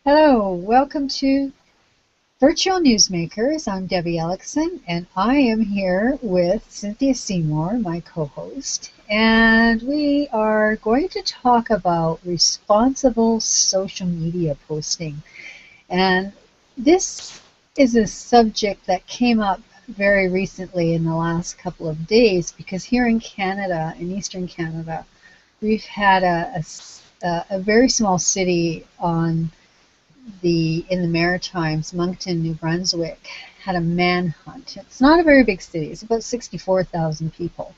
Hello, welcome to Virtual Newsmakers. I'm Debbie Ellickson, and I am here with Cynthia Seymour, my co-host, and we are going to talk about responsible social media posting. And this is a subject that came up very recently in the last couple of days because here in Canada, in Eastern Canada, we've had a very small city in the Maritimes, Moncton, New Brunswick, had a manhunt. It's not a very big city. It's about 64,000 people.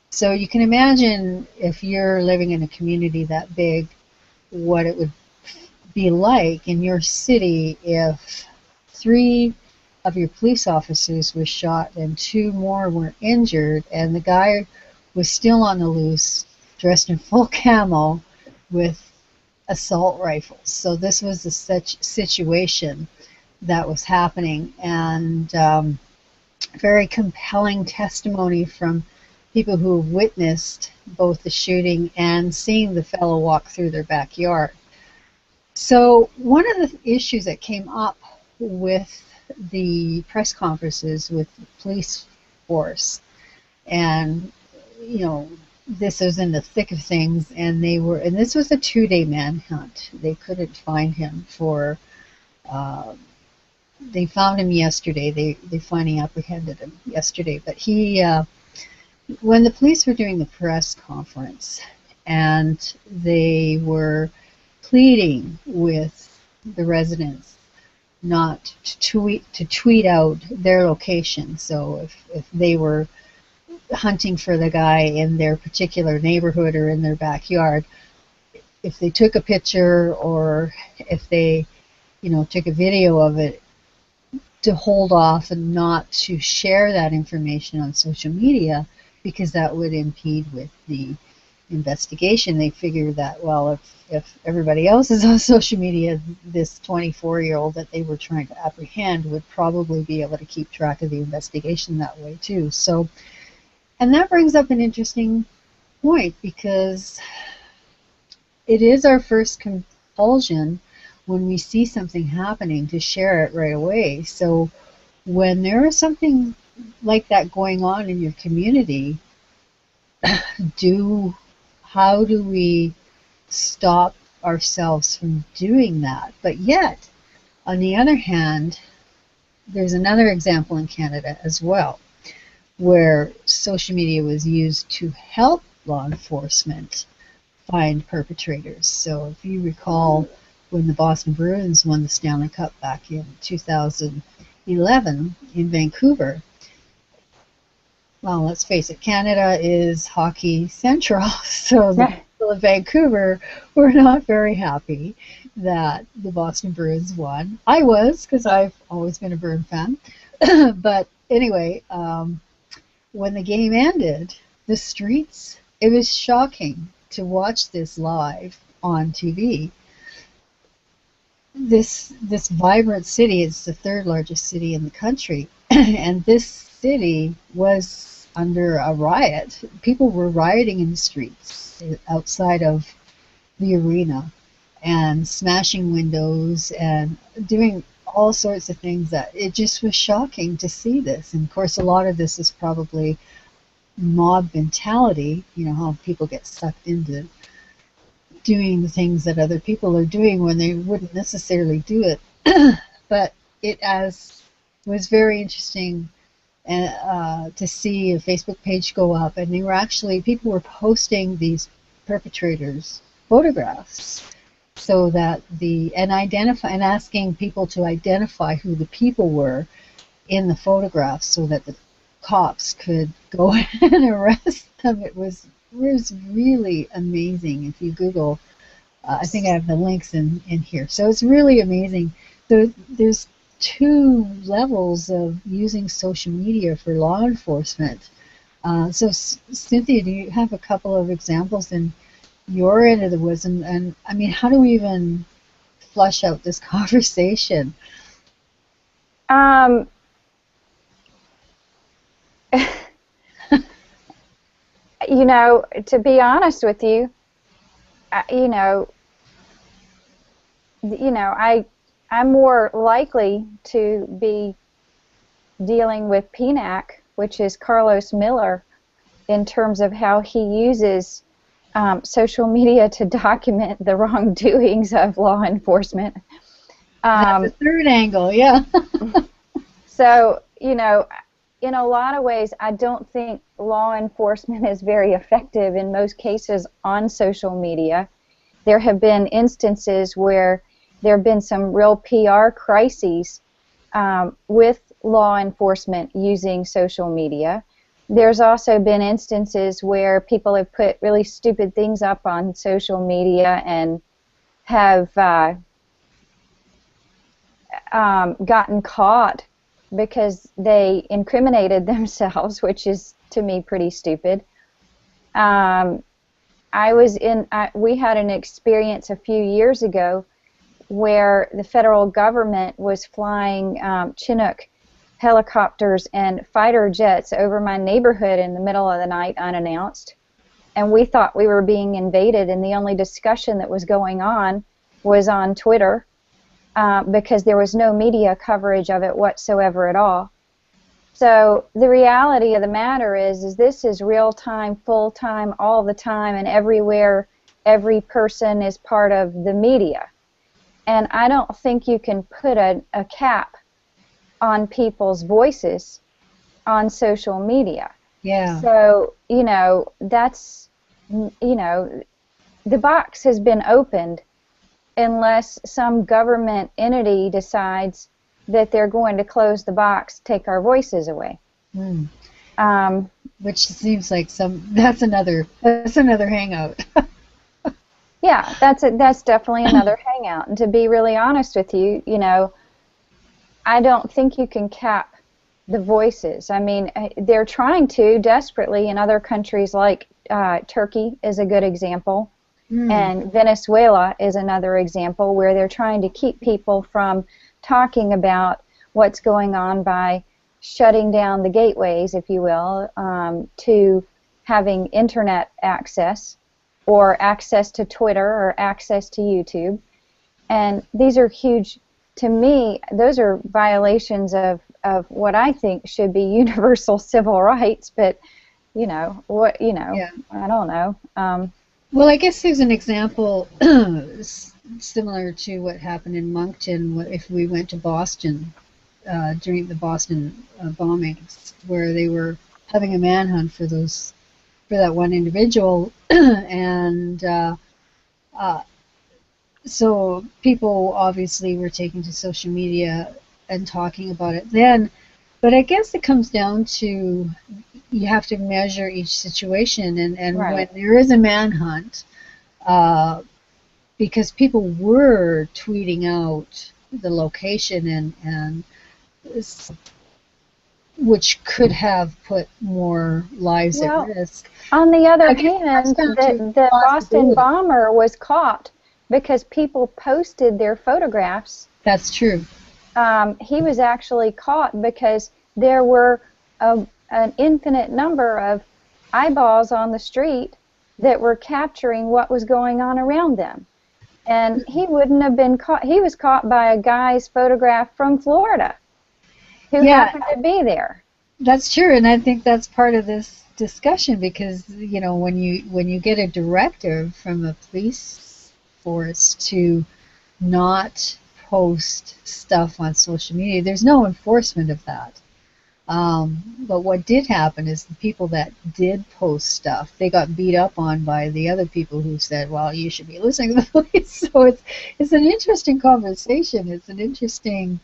So you can imagine if you're living in a community that big, what it would be like in your city if 3 of your police officers were shot and 2 more were injured, and the guy was still on the loose, dressed in full camo with assault rifles. So this was the such situation that was happening, and very compelling testimony from people who witnessed both the shooting and seeing the fellow walk through their backyard. So one of the issues that came up with the press conferences with the police force, and this was in the thick of things, and this was a 2-day manhunt. They couldn't find him they found him yesterday. They finally apprehended him yesterday. But when the police were doing the press conference, and they were pleading with the residents not to tweet out their location. So if they were hunting for the guy in their particular neighborhood or in their backyard, if they took a picture or if they took a video of it, to hold off and not to share that information on social media, because that would impede with the investigation. They figured that, well, if everybody else is on social media, this 24-year-old that they were trying to apprehend would probably be able to keep track of the investigation that way too. And that brings up an interesting point, because it is our first compulsion when we see something happening to share it right away. So when there is something like that going on in your community, how do we stop ourselves from doing that? But yet, on the other hand, there's another example in Canada as well, where social media was used to help law enforcement find perpetrators. So if you recall, when the Boston Bruins won the Stanley Cup back in 2011 in Vancouver, well, let's face it, Canada is hockey central, so the people of Vancouver were not very happy that the Boston Bruins won. I was, because I've always been a Bruin fan. But anyway, when the game ended, the streets, it was shocking to watch this live on TV. This vibrant city, it's the 3rd largest city in the country, and this city was under a riot. People were rioting in the streets outside of the arena and smashing windows and doing all sorts of things. That it just was shocking to see this. And of course, a lot of this is probably mob mentality, how people get sucked into doing the things that other people are doing when they wouldn't necessarily do it. But it was very interesting to see a Facebook page go up, and people were posting these perpetrators' photographs, so that and asking people to identify who the people were in the photographs, so that the cops could go and arrest them. It was really amazing. If you Google, I think I have the links in here. So it's really amazing. There's 2 levels of using social media for law enforcement. So Cynthia, do you have a couple of examples in your end of the woods? And I mean, how do we even flush out this conversation? To be honest with you, you know, I'm more likely to be dealing with PNAC, which is Carlos Miller, in terms of how he uses social media to document the wrongdoings of law enforcement. That's a third angle, yeah. So, you know, in a lot of ways, I don't think law enforcement is very effective in most cases on social media. There have been instances where there have been some real PR crises with law enforcement using social media. There's also been instances where people have put really stupid things up on social media and have gotten caught because they incriminated themselves, which is, to me, pretty stupid. We had an experience a few years ago where the federal government was flying Chinook helicopters and fighter jets over my neighborhood in the middle of the night unannounced, and we thought we were being invaded, and the only discussion that was going on was on Twitter because there was no media coverage of it whatsoever at all. So the reality of the matter is this is real-time, full-time, all the time, and everywhere. Every person is part of the media. And I don't think you can put a cap on people's voices on social media. Yeah. So, you know, that's, you know, the box has been opened unless some government entity decides that they're going to close the box, take our voices away. Which seems like that's another hangout. Yeah, that's definitely another hangout. And to be really honest with you, you know, I don't think you can cap the voices. I mean, they're trying to desperately in other countries, like Turkey is a good example, and Venezuela is another example where they're trying to keep people from talking about what's going on by shutting down the gateways, if you will, to having internet access or access to Twitter or access to YouTube. And these are huge, to me, those are violations of what I think should be universal civil rights, but, you know, Yeah. I don't know. Well, I guess there's an example similar to what happened in Moncton if we went to Boston during the Boston bombings, where they were having a manhunt for that one individual, and so people obviously were taking to social media and talking about it then. But I guess it comes down to you have to measure each situation, and Right. when there is a manhunt, because people were tweeting out the location and which could have put more lives at Well, risk. on the other I guess it comes hand, down to the Boston possibility. bomber was caught because people posted their photographs. That's true. He was actually caught because there were an infinite number of eyeballs on the street that were capturing what was going on around them. And he wouldn't have been caught. He was caught by a guy's photograph from Florida who Yeah, happened to be there. that's true, and I think that's part of this discussion because you know when you get a directive from a police force to not post stuff on social media, there's no enforcement of that. But what did happen is the people that did post stuff, they got beat up on by the other people who said, well, you should be listening to the police. So it's an interesting conversation. It's an interesting,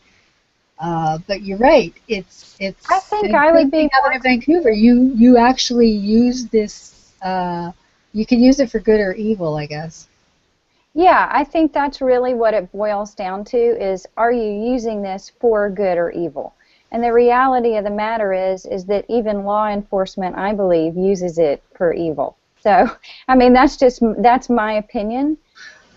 but you're right. It's I think the I same would thing be happened more. in Vancouver. You actually use this, you can use it for good or evil, I guess. Yeah, I think that's really what it boils down to is, are you using this for good or evil? And the reality of the matter is that even law enforcement, I believe, uses it for evil. So, I mean, that's my opinion.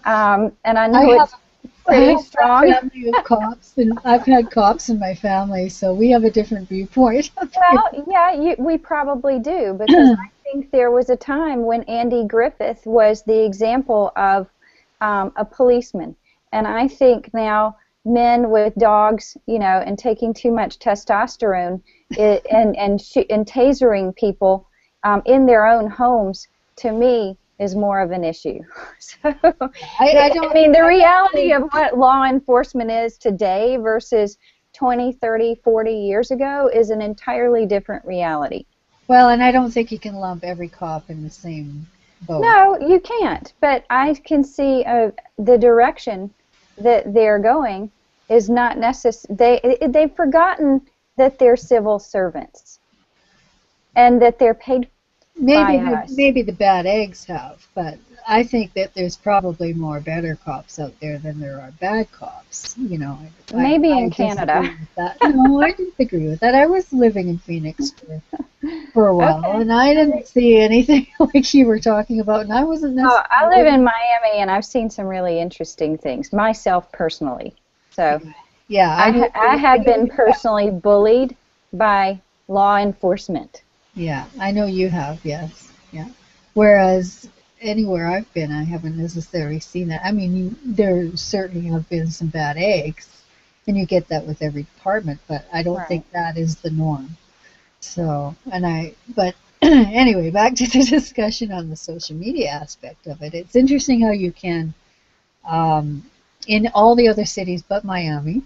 And I I know have it's I pretty have a strong. family of cops, and I've had cops in my family, so we have a different viewpoint. Well, yeah, we probably do, because I think there was a time when Andy Griffith was the example of a policeman. And I think now men with dogs, and taking too much testosterone and tasering people in their own homes, to me, is more of an issue. So, I mean, the reality of what law enforcement is today versus 20, 30, 40 years ago is an entirely different reality. Well, and I don't think you can lump every cop in the same boat. No, you can't. But I can see the direction that they're going is not necessary. They've forgotten that they're civil servants and that they're paid by us. Maybe the bad eggs have, but I think that there's probably more better cops out there than there are bad cops. Maybe in Canada. No, I disagree with that. I was living in Phoenix for a while, okay. And I didn't see anything like you were talking about, and I wasn't necessarily... I live in Miami, and I've seen some really interesting things, myself personally. So, yeah, I have been personally bullied by law enforcement. Yeah, I know you have, yes. Yeah. Whereas anywhere I've been, I haven't necessarily seen that. I mean, there certainly have been some bad eggs, and you get that with every department, but I don't think that is the norm. So, but anyway, back to the discussion on the social media aspect of it. It's interesting how you can, in all the other cities but Miami,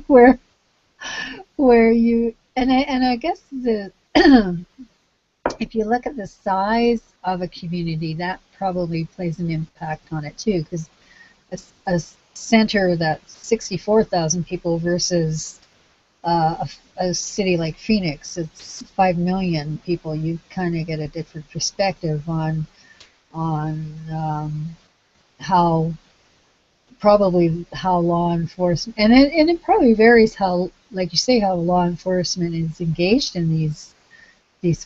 where you... And I guess if you look at the size of a community, that probably plays an impact on it too, because a center that's 64,000 people versus a city like Phoenix, it's 5 million people. You kind of get a different perspective on how law enforcement, and it probably varies how, like you say, how law enforcement is engaged in these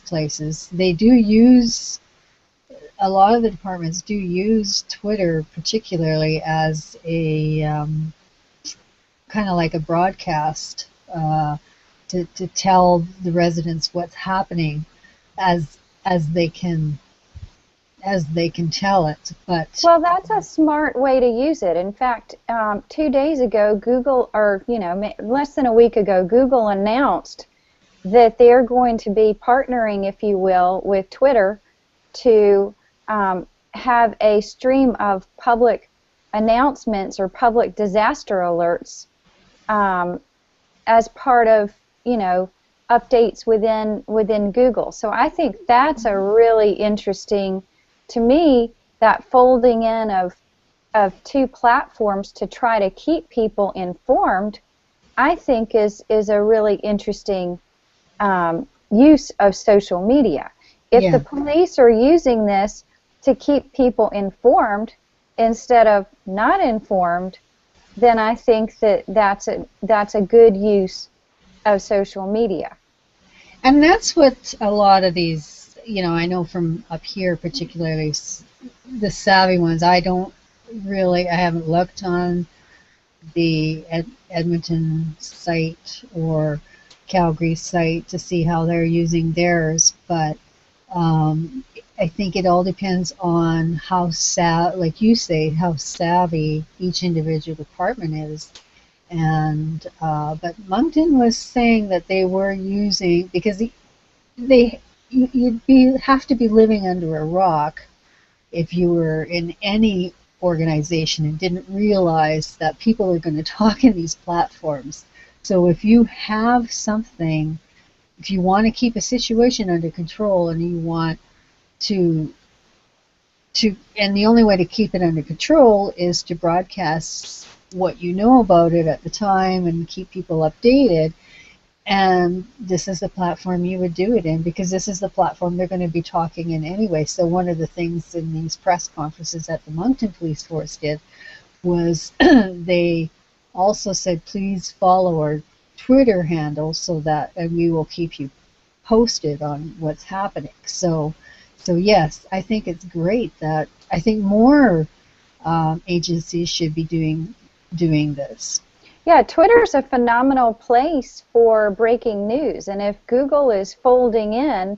places. They do use, a lot of the departments do use Twitter particularly as a kind of like a broadcast to tell the residents what's happening as they can tell it. But well, that's a smart way to use it. In fact, 2 days ago, Google, or less than a week ago, Google announced that they're going to be partnering, if you will, with Twitter to have a stream of public announcements or public disaster alerts as part of updates within Google. So I think that's a really interesting. To me, that folding in of two platforms to try to keep people informed, I think is a really interesting use of social media. If the police are using this to keep people informed instead of not informed, then I think that's a good use of social media. And that's what a lot of these, I know from up here, particularly the savvy ones, I haven't looked on the Edmonton site or Calgary site to see how they're using theirs, but I think it all depends on how like you say, how savvy each individual department is. And but Moncton was saying that they were using, because you'd have to be living under a rock if you were in any organization and didn't realize that people are going to talk in these platforms. So if you have something, if you want to keep a situation under control and you want to and the only way to keep it under control is to broadcast what you know about it at the time and keep people updated. And this is the platform you would do it in, because this is the platform they're going to be talking in anyway. So one of the things in these press conferences that the Moncton Police Force did was they also said, please follow our Twitter handle so that we will keep you posted on what's happening. So yes, I think it's great that I think more agencies should be doing this. Yeah, Twitter's a phenomenal place for breaking news, and if Google is folding in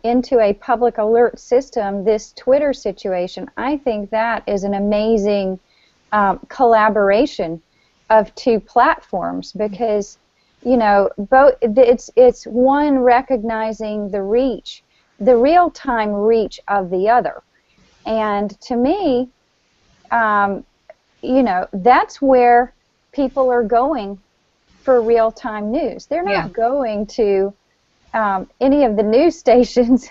into a public alert system this Twitter situation, I think that is an amazing collaboration of two platforms, because both, it's one recognizing the reach, the real-time reach of the other. And to me, that's where people are going for real-time news. They're not going to any of the news stations,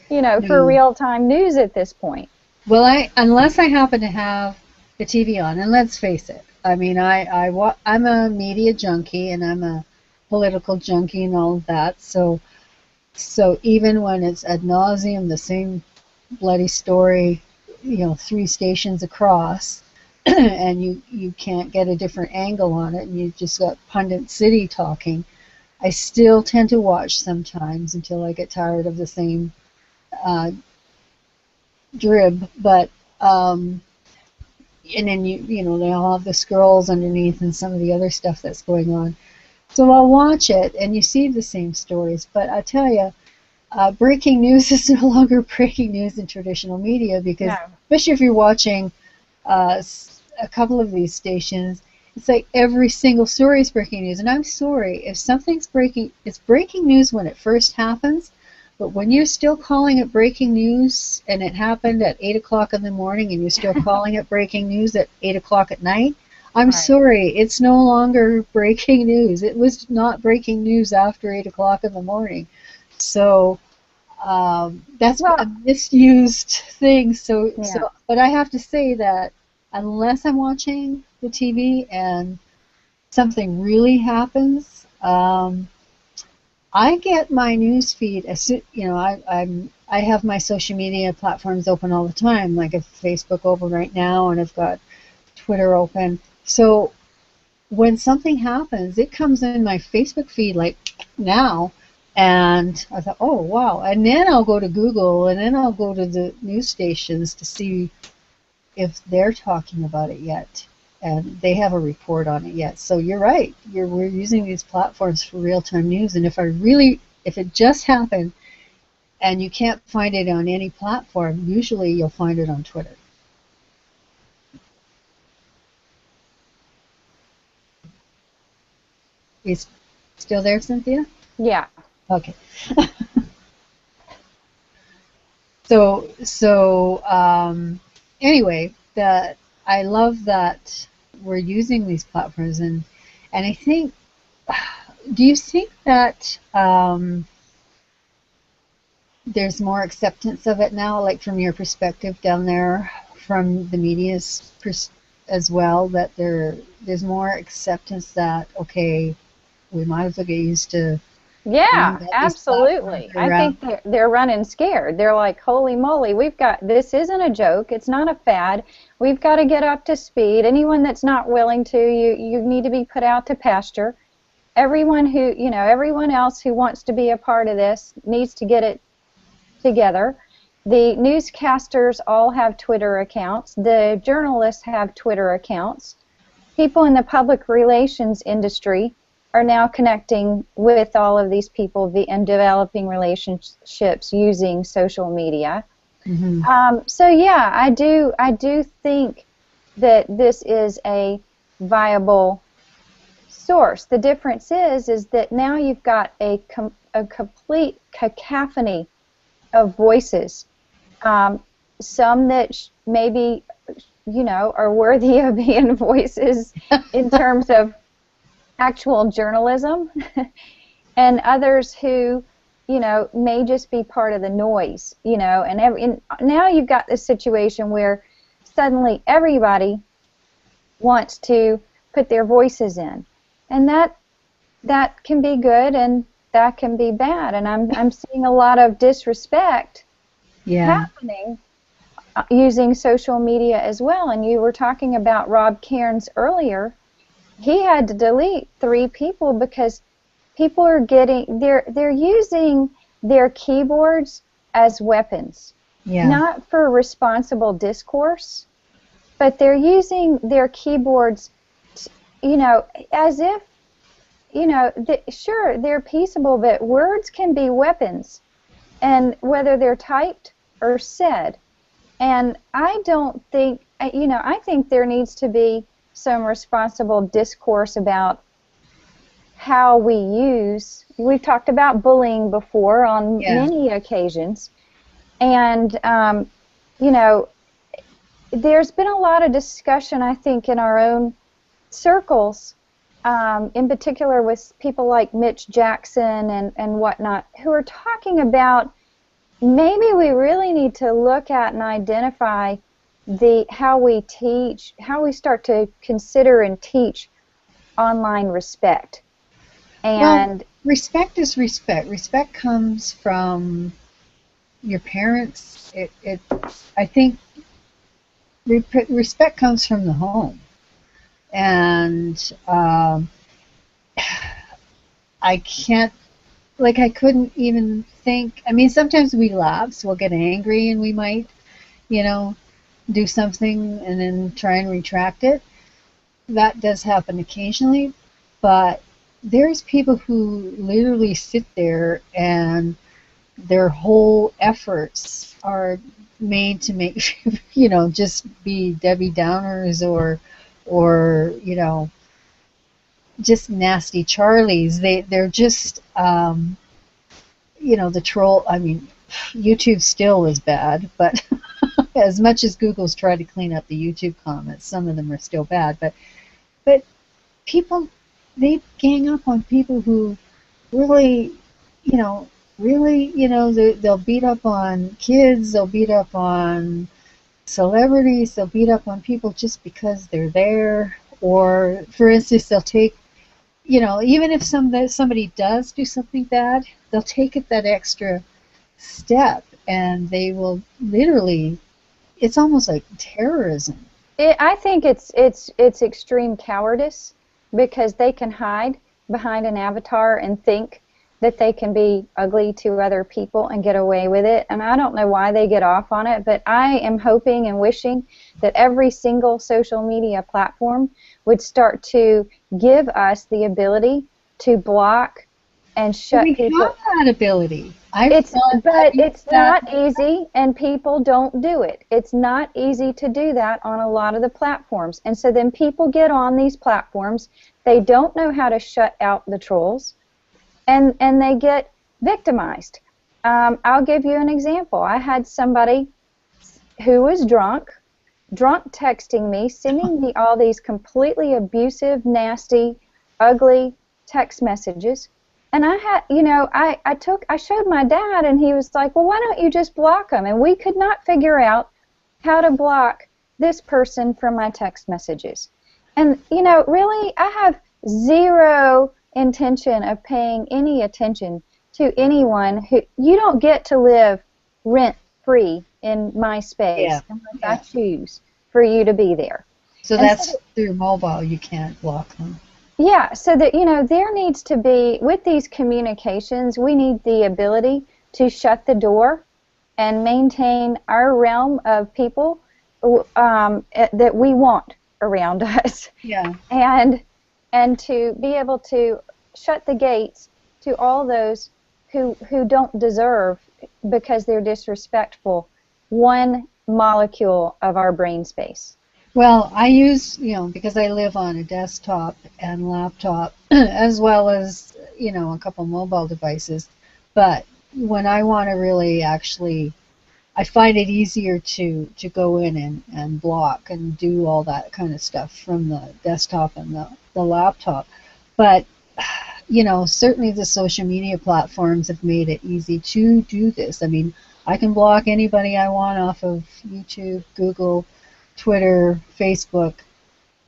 for real-time news at this point. Well, unless I happen to have the TV on, and let's face it, I mean, I'm a media junkie and I'm a political junkie and all of that. So even when it's ad nauseum the same bloody story, 3 stations across, and you can't get a different angle on it, and you just got Pundit City talking, I still tend to watch sometimes until I get tired of the same drib. But and then they all have the scrolls underneath and some of the other stuff that's going on. So I'll watch it, and you see the same stories. But I tell you, breaking news is no longer breaking news in traditional media, because especially if you're watching a couple of these stations, it's like every single story is breaking news. And I'm sorry, if something's breaking, it's breaking news when it first happens, but when you're still calling it breaking news and it happened at 8 o'clock in the morning and you're still calling it breaking news at 8 o'clock at night, I'm sorry, it's no longer breaking news. It was not breaking news after 8 o'clock in the morning. So that's a misused thing. So, but I have to say that unless I'm watching the TV and something really happens, I get my news feed as I have my social media platforms open all the time. Like I have Facebook open right now, and I've got Twitter open. So when something happens, it comes in my Facebook feed like now, and I thought, oh wow, and then I'll go to Google, and then I'll go to the news stations to see if they're talking about it yet, and they have a report on it yet. So you're right, we're using these platforms for real-time news, and if it just happened and you can't find it on any platform, usually you'll find it on Twitter. Is still there, Cynthia? Yeah. Okay. Anyway, I love that we're using these platforms, and I think, do you think that there's more acceptance of it now, like from your perspective down there, from the media's as well, that there's more acceptance that, okay, we might as well get used to. Yeah, absolutely. I think they're running scared. They're like, holy moly, this isn't a joke. It's not a fad. We've got to get up to speed. Anyone that's not willing to, you need to be put out to pasture. Everyone else who wants to be a part of this needs to get it together. The newscasters all have Twitter accounts. The journalists have Twitter accounts. People in the public relations industry are now connecting with all of these people and developing relationships using social media. Mm-hmm. So yeah, I do think that this is a viable source. The difference is that now you've got a complete cacophony of voices. Some that maybe are worthy of being voices in terms of actual journalism, and others who, may just be part of the noise, and now you've got this situation where suddenly everybody wants to put their voices in, and that can be good and that can be bad, and I'm seeing a lot of disrespect happening using social media as well. And you were talking about Rob Cairns earlier. He had to delete 3 people because people are they're using their keyboards as weapons, not for responsible discourse, but they're using their keyboards, as if, sure, they're peaceable, but words can be weapons, and whether they're typed or said. And I don't think, you know, I think there needs to be some responsible discourse about how we use. We've talked about bullying before on Yeah. many occasions, and you know, there's been a lot of discussion, I think, in our own circles, in particular with people like Mitch Jackson and whatnot, who are talking about maybe we really need to look at and identify how we teach, how we start to consider and teach online respect. Well, And respect is respect. Respect comes from your parents. I think respect comes from the home. And I can't, like, I couldn't even think. I mean, sometimes we laugh, so we'll get angry and we might, you know, do something and then try and retract it. That does happen occasionally, but there's people who literally sit there and their whole efforts are made to make, you know, just be Debbie Downers or you know, just nasty Charlies. They're just you know, the troll. I mean, YouTube still is bad, but as much as Google's tried to clean up the YouTube comments, some of them are still bad. But people, they gang up on people who really, you know, they'll beat up on kids, they'll beat up on celebrities, they'll beat up on people just because they're there. Or, for instance, they'll take, you know, even if somebody does do something bad, they'll take it that extra step and they will literally, it's almost like terrorism. I think it's extreme cowardice, because they can hide behind an avatar and think that they can be ugly to other people and get away with it. And I don't know why they get off on it, but I am hoping and wishing that every single social media platform would start to give us the ability to block and shut We people. have that ability. But it's not easy, and people don't do it. It's not easy to do that on a lot of the platforms. And so then people get on these platforms, they don't know how to shut out the trolls, and they get victimized. I'll give you an example. I had somebody who was drunk texting me, sending me all these completely abusive, nasty, ugly text messages. And I had, you know, I showed my dad, and he was like, well, why don't you just block them? And we could not figure out how to block this person from my text messages. And, you know, really, I have zero intention of paying any attention to anyone who, you don't get to live rent-free in my space unless I choose for you to be there. So that's through mobile, you can't block them. Yeah, so that, you know, there needs to be, with these communications, we need the ability to shut the door and maintain our realm of people that we want around us. Yeah. And to be able to shut the gates to all those who don't deserve, because they're disrespectful, one molecule of our brain space. Well, I use, you know, because I live on a desktop and laptop, as well as, you know, a couple mobile devices. But when I want to really actually, I find it easier to go in and block and do all that kind of stuff from the desktop and the laptop. But, you know, certainly the social media platforms have made it easy to do this. I mean, I can block anybody I want off of YouTube, Google, Twitter, Facebook,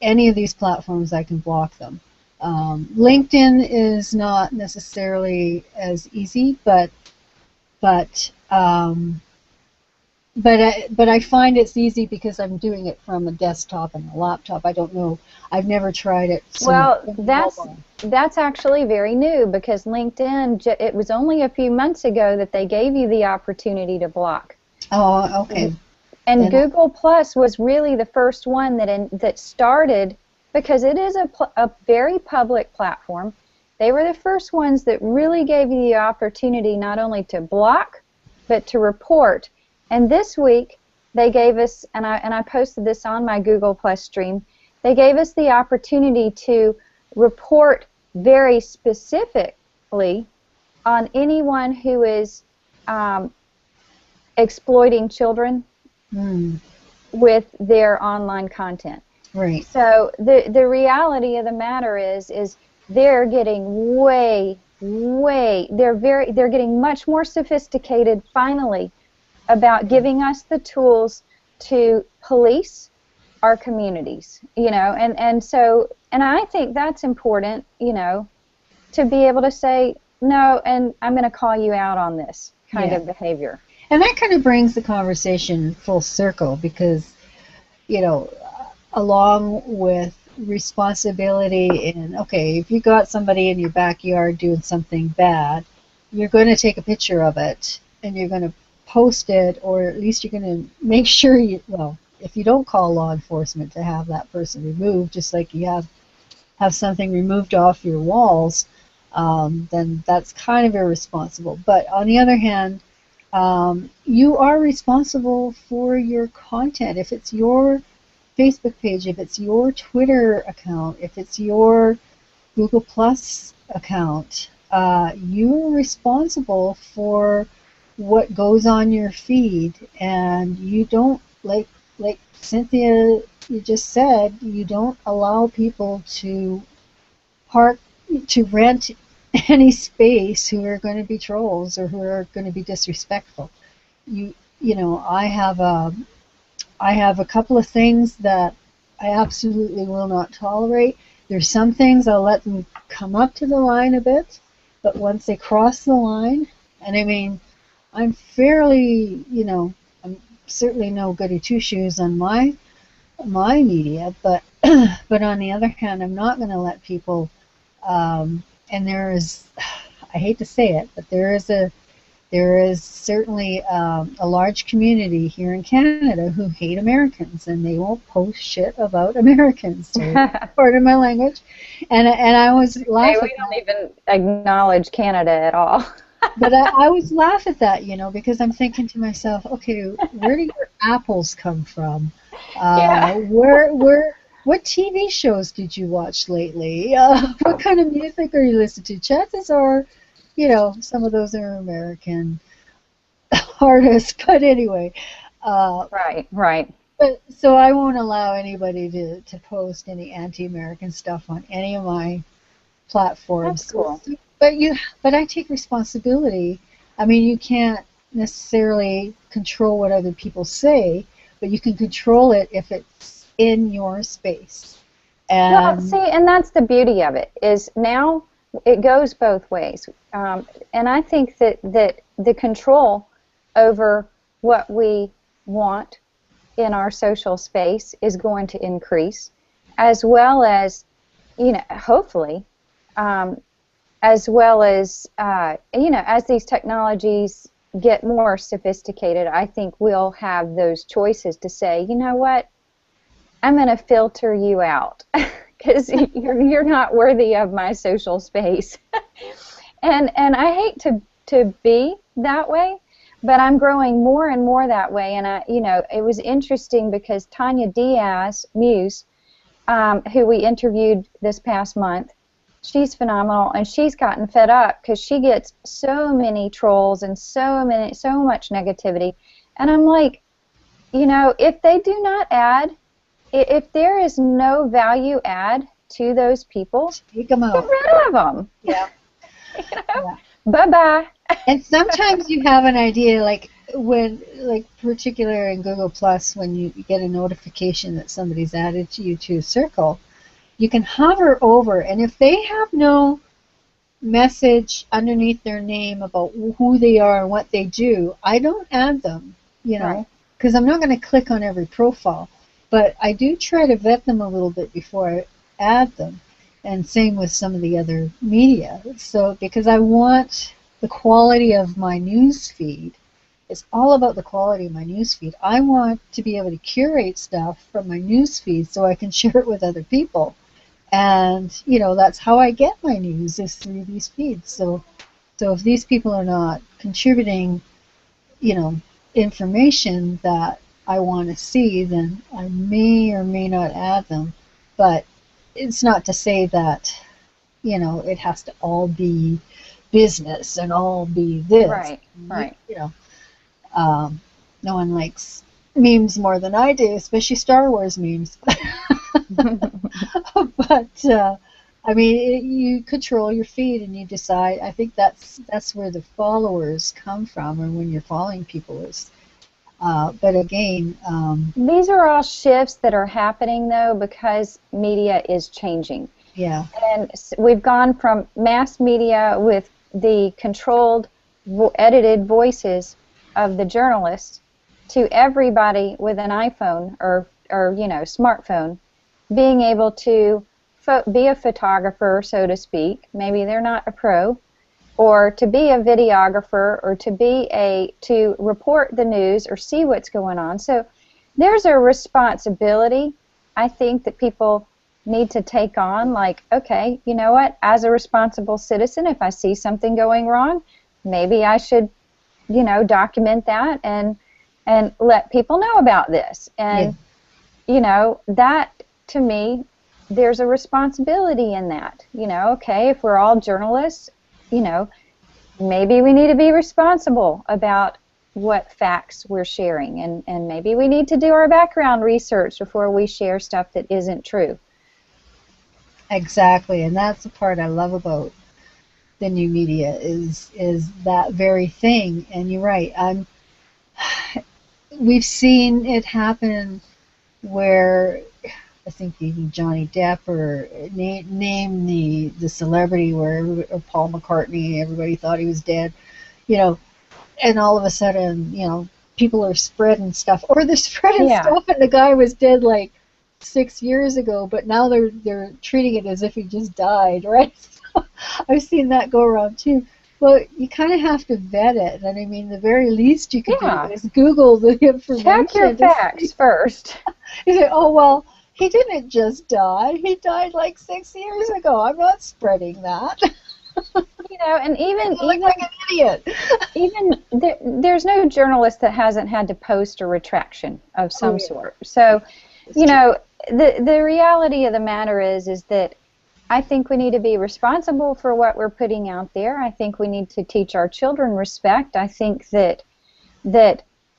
any of these platforms, I can block them. LinkedIn is not necessarily as easy, but I find it's easy because I'm doing it from a desktop and a laptop. I don't know. I've never tried it. Well, that's actually very new, because LinkedIn, it was only a few months ago that they gave you the opportunity to block. Oh, okay. And Google Plus was really the first one that started, because it is a very public platform. They were the first ones that really gave you the opportunity not only to block, but to report. And this week, they gave us, and I posted this on my Google Plus stream, they gave us the opportunity to report very specifically on anyone who is exploiting children with their online content. Right. So the reality of the matter is they're getting they're getting much more sophisticated finally about giving us the tools to police our communities, you know, and I think that's important, you know, to be able to say no, and I'm going to call you out on this kind of behavior. And that kind of brings the conversation full circle because, you know, along with responsibility in, okay, if you got somebody in your backyard doing something bad, you're going to take a picture of it and you're going to post it, or at least you're going to make sure you, well, if you don't call law enforcement to have that person removed, just like you have something removed off your walls, then that's kind of irresponsible. But on the other hand, you are responsible for your content. If it's your Facebook page, if it's your Twitter account, if it's your Google Plus account, you're responsible for what goes on your feed, and you don't, like Cynthia, you just said, you don't allow people to rent any space who are going to be trolls or who are going to be disrespectful. You know, I have a couple of things that I absolutely will not tolerate. There's some things I'll let them come up to the line a bit, but once they cross the line, and I mean, I'm fairly, you know, I'm certainly no goody two-shoes on my media, but but on the other hand, I'm not going to let people, and there is, I hate to say it, but there is certainly a large community here in Canada who hate Americans, and they won't post shit about Americans. Pardon my language, and I always laugh. Hey, we don't even acknowledge Canada at all. But I always laugh at that, you know, because I'm thinking to myself, okay, where do your apples come from? What TV shows did you watch lately? What kind of music are you listening to? Chances are, you know, some of those are American artists, but anyway. Right. But so I won't allow anybody to post any anti-American stuff on any of my platforms. That's cool. But I take responsibility. I mean, you can't necessarily control what other people say, but you can control it if it's in your space. And well, see, and that's the beauty of it, is now it goes both ways. And I think that the control over what we want in our social space is going to increase, as well as, you know, hopefully, as well as, you know, as these technologies get more sophisticated, I think we'll have those choices to say, you know what, I'm going to filter you out because you're not worthy of my social space. and I hate to be that way, but I'm growing more and more that way. And you know, it was interesting because Tanya Diaz, Muse, who we interviewed this past month, she's phenomenal, and she's gotten fed up because she gets so many trolls and so much negativity. And I'm like, you know, if they do not add, if there is no value add to those people, take them out. Get rid of them. Yeah. You know? Yeah. Bye-bye. And sometimes you have an idea, like when, like particular in Google Plus, when you get a notification that somebody's added you to a circle, you can hover over, and if they have no message underneath their name about who they are and what they do, I don't add them, you know, because I'm not going to click on every profile. But I do try to vet them a little bit before I add them, and same with some of the other media. So because I want the quality of my news feed, it's all about the quality of my news feed. I want to be able to curate stuff from my news feed so I can share it with other people. And, you know, that's how I get my news, is through these feeds. So if these people are not contributing, you know, information that I want to see, then I may or may not add them. But it's not to say that, it has to all be business and all be this. Right, right. Um, no one likes memes more than I do, especially Star Wars memes. But I mean, you control your feed and you decide. I think that's where the followers come from, and when you're following people is. But again, These are all shifts that are happening, though, because media is changing. yeah, And we've gone from mass media with the controlled, edited voices of the journalists to everybody with an iPhone or smartphone being able to be a photographer, so to speak. Maybe they're not a pro, or to be a videographer, or to report the news or see what's going on. So there's a responsibility, I think, that people need to take on, like, okay, you know what, as a responsible citizen, if I see something going wrong, maybe I should, document that and let people know about this. And, that, to me, there's a responsibility in that. Okay, if we're all journalists, maybe we need to be responsible about what facts we're sharing, and maybe we need to do our background research before we share stuff that isn't true. exactly, and that's the part I love about the new media is that very thing. And you're right. We've seen it happen where I think even Johnny Depp or name the celebrity where or Paul McCartney, everybody thought he was dead, you know, and all of a sudden, people are spreading stuff, or they're spreading Yeah. stuff, and the guy was dead like 6 years ago, but now they're treating it as if he just died, right? So I've seen that go around too. Well, you kind of have to vet it, and I mean, the very least you could do Yeah. is Google the information. Check your to facts see. first. You say, oh well, he didn't just die; he died like 6 years ago. I'm not spreading that. And I look like an idiot. there's no journalist that hasn't had to post a retraction of some Oh, yeah. sort. So, It's true. the reality of the matter is that I think we need to be responsible for what we're putting out there. I think we need to teach our children respect. I think that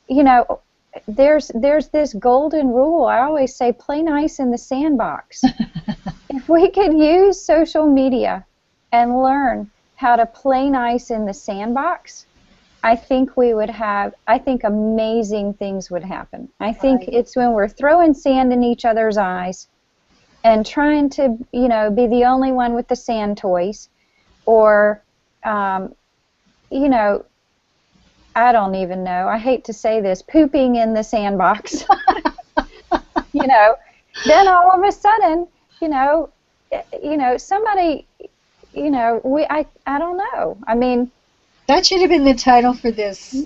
you know there's this golden rule. I always say, play nice in the sandbox. If we could use social media and learn how to play nice in the sandbox, I think amazing things would happen. I think Right. it's when we're throwing sand in each other's eyes and trying to, be the only one with the sand toys, or, you know, I don't even know. I hate to say this, pooping in the sandbox. Then all of a sudden, somebody, I don't know. I mean, That should have been the title for this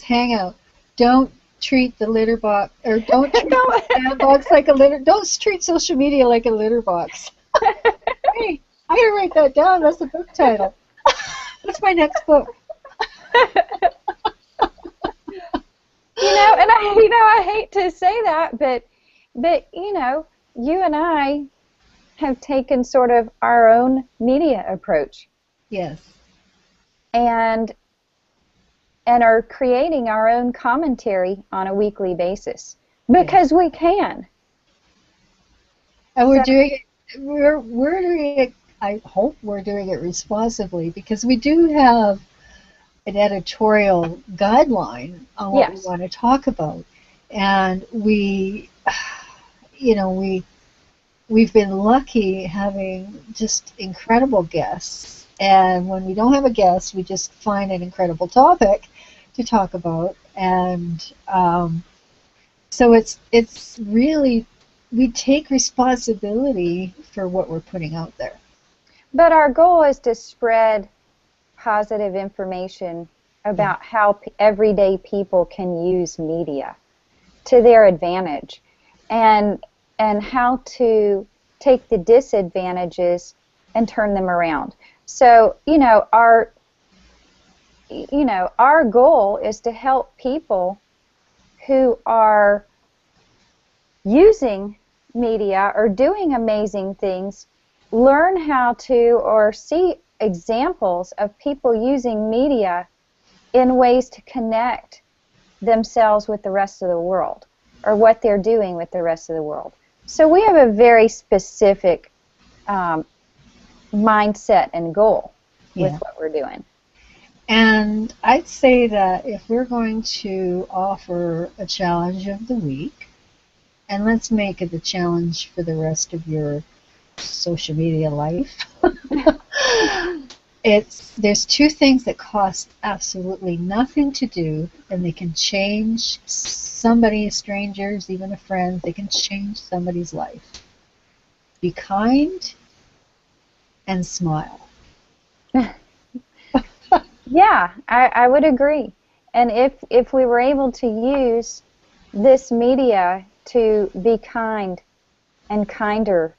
hangout. Don't treat the litter box, or don't treat the sandbox like a litter. Don't treat social media like a litter box. Hey, I gotta write that down. That's the book title. That's my next book. and I hate to say that, but you and I have taken sort of our own media approach, Yes. and are creating our own commentary on a weekly basis because we can. And we're So- doing it. We're doing it. I hope we're doing it responsibly, because we do have an editorial guideline on what we Yes. want to talk about, and we've been lucky having just incredible guests. And when we don't have a guest, we just find an incredible topic to talk about. And so it's really, we take responsibility for what we're putting out there. But our goal is to spread positive information about how everyday people can use media to their advantage, and how to take the disadvantages and turn them around. So, our goal is to help people who are using media or doing amazing things learn how to or see examples of people using media in ways to connect themselves with the rest of the world or what they're doing with the rest of the world. So we have a very specific mindset and goal with what we're doing. And I'd say that if we're going to offer a challenge of the week, and let's make it the challenge for the rest of your social media life, there's two things that cost absolutely nothing to do, and they can change somebody, strangers, even a friend, they can change somebody's life. Be kind and smile. Yeah, I would agree. And if we were able to use this media to be kind and kinder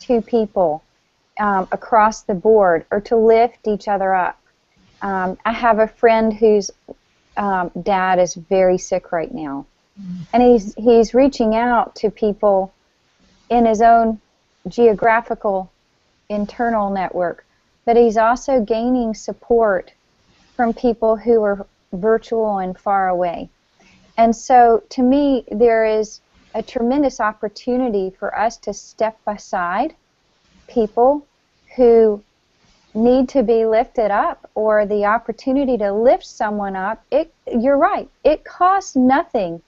to people across the board, or to lift each other up. I have a friend whose dad is very sick right now, and he's reaching out to people in his own geographical internal network, but he's also gaining support from people who are virtual and far away. And so to me, there is a tremendous opportunity for us to step aside people who need to be lifted up, or the opportunity to lift someone up. You're right. It costs nothing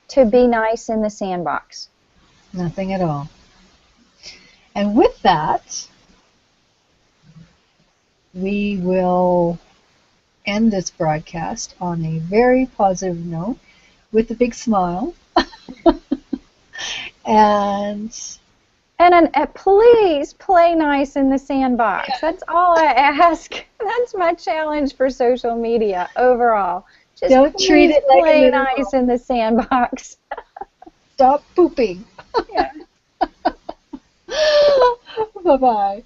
to be nice in the sandbox. Nothing at all. And with that, we will end this broadcast on a very positive note with a big smile. And please play nice in the sandbox. That's all I ask. That's my challenge for social media overall. Just don't treat it like play nice in the sandbox. Stop pooping. Yeah. Bye-bye.